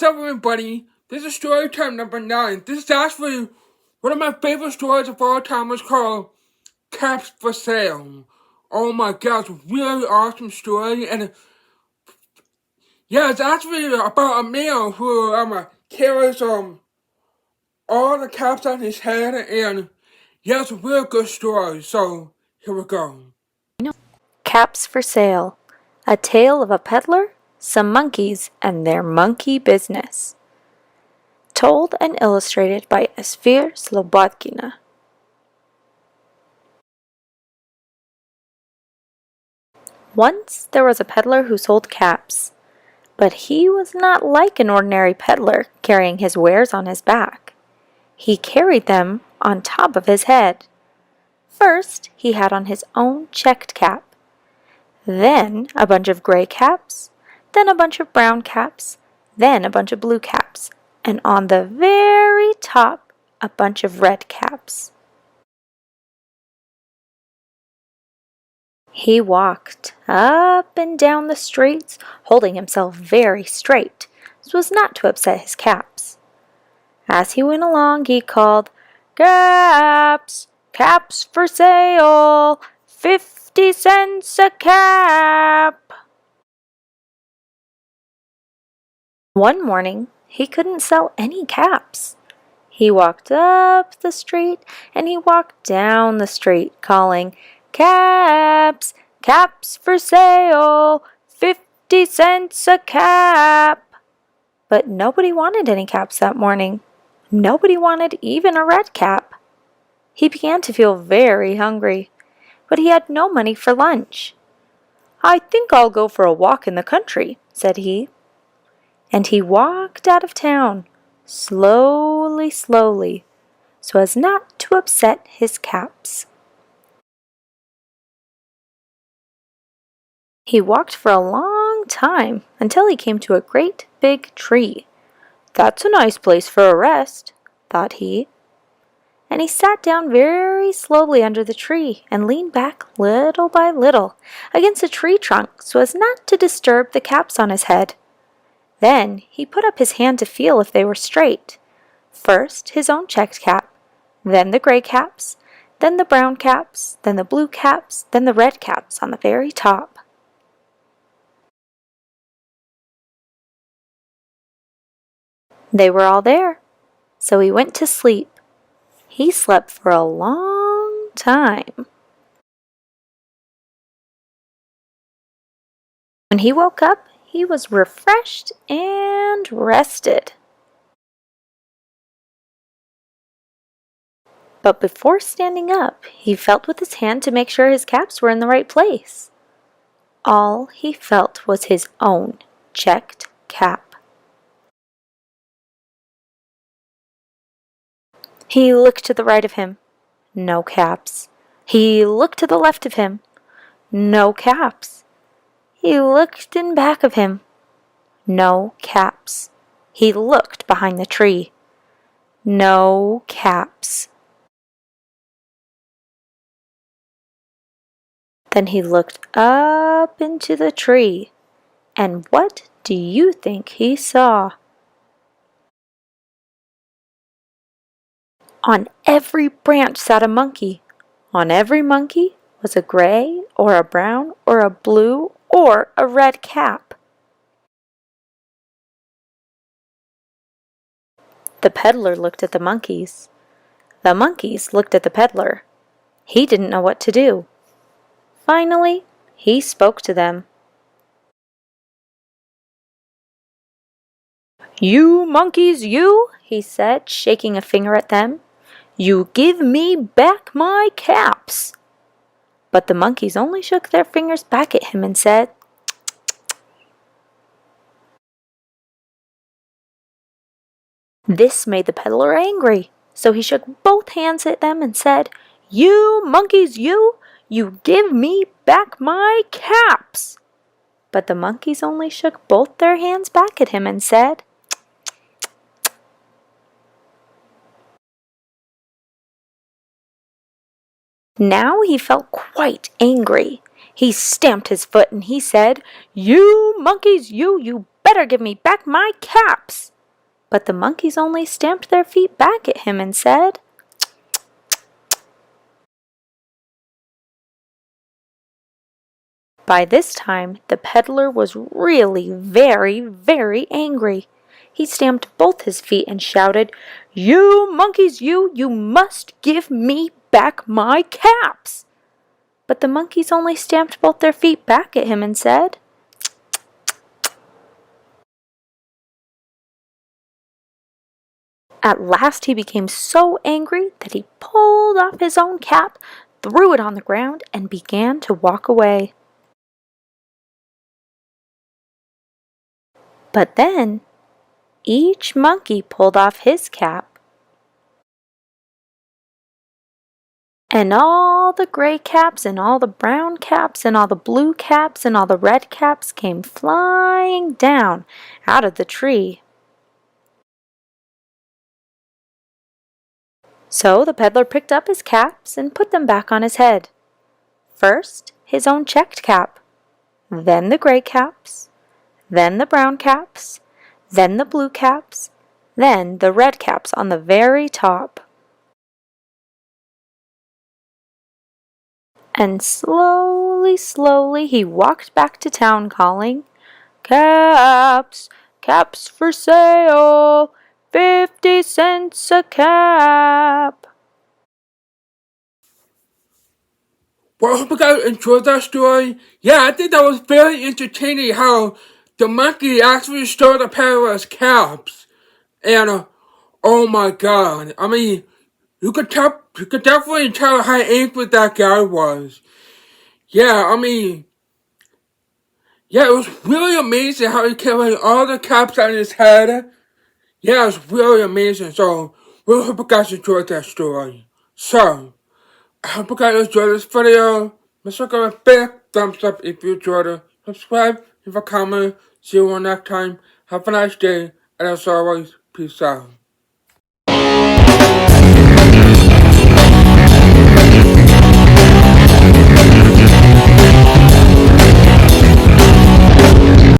up, everybody? This is story time number 9. This is actually one of my favorite stories of all time. It's called Caps for Sale. Oh my gosh, really awesome story. And yeah, it's actually about a man who carries all the caps on his head, and yeah, it's a real good story. So here we go. Caps for Sale, a tale of a peddler, some monkeys, and their monkey business. Told and illustrated by Esfir Slobodkina. Once there was a peddler who sold caps, but he was not like an ordinary peddler carrying his wares on his back. He carried them on top of his head. First, he had on his own checked cap, then a bunch of gray caps, then a bunch of brown caps, then a bunch of blue caps, and on the very top, a bunch of red caps. He walked up and down the streets, holding himself very straight, so as not to upset his caps. As he went along, he called, "Caps! Caps for sale! 50 cents a cap!" One morning, he couldn't sell any caps. He walked up the street and he walked down the street, calling, "Caps! Caps for sale! 50 cents a cap!" But nobody wanted any caps that morning. Nobody wanted even a red cap. He began to feel very hungry, but he had no money for lunch. "I think I'll go for a walk in the country," said he. And he walked out of town, slowly, slowly, so as not to upset his caps. He walked for a long time until he came to a great big tree. "That's a nice place for a rest," thought he. And he sat down very slowly under the tree and leaned back little by little against the tree trunk so as not to disturb the caps on his head. Then he put up his hand to feel if they were straight. First his own checked cap, then the gray caps, then the brown caps, then the blue caps, then the red caps on the very top. They were all there, so he went to sleep. He slept for a long time. When he woke up, he was refreshed and rested. But before standing up, he felt with his hand to make sure his caps were in the right place. All he felt was his own checked cap. He looked to the right of him. No caps. He looked to the left of him. No caps. He looked in back of him. No caps. He looked behind the tree. No caps. Then he looked up into the tree, and what do you think he saw? On every branch sat a monkey. On every monkey was a gray or a brown or a blue or a red cap. The peddler looked at the monkeys. The monkeys looked at the peddler. He didn't know what to do. Finally, he spoke to them. "You monkeys, you," he said, shaking a finger at them. "You give me back my caps." But the monkeys only shook their fingers back at him and said, This made the peddler angry, so he shook both hands at them and said, "You monkeys, you give me back my caps." But the monkeys only shook both their hands back at him and said, Now he felt quite angry. He stamped his foot and he said, "You monkeys, you better give me back my caps." But the monkeys only stamped their feet back at him and said, By this time, the peddler was really very, very angry. He stamped both his feet and shouted, You monkeys, you must give me back my caps! But the monkeys only stamped both their feet back at him and said, At last he became so angry that he pulled off his own cap, threw it on the ground, and began to walk away. But then each monkey pulled off his cap, and all the gray caps and all the brown caps and all the blue caps and all the red caps came flying down out of the tree. So the peddler picked up his caps and put them back on his head. First, his own checked cap, then the gray caps, then the brown caps, then the blue caps, then the red caps on the very top. And slowly, slowly he walked back to town calling, Caps, caps for sale, 50 cents a cap. Well, I hope you guys enjoyed that story. Yeah, I think that was very entertaining how the monkey actually stole the peddler's caps. And, oh my god. I mean, you could definitely tell how angry that guy was. Yeah, I mean, yeah, it was really amazing how he carried all the caps on his head. Yeah, it was really amazing. So, really hope you guys enjoyed that story. So, I hope you guys enjoyed this video. Make sure to give a big thumbs up if you enjoyed it. Subscribe, leave a comment. See you all next time. Have a nice day. And as always, peace out.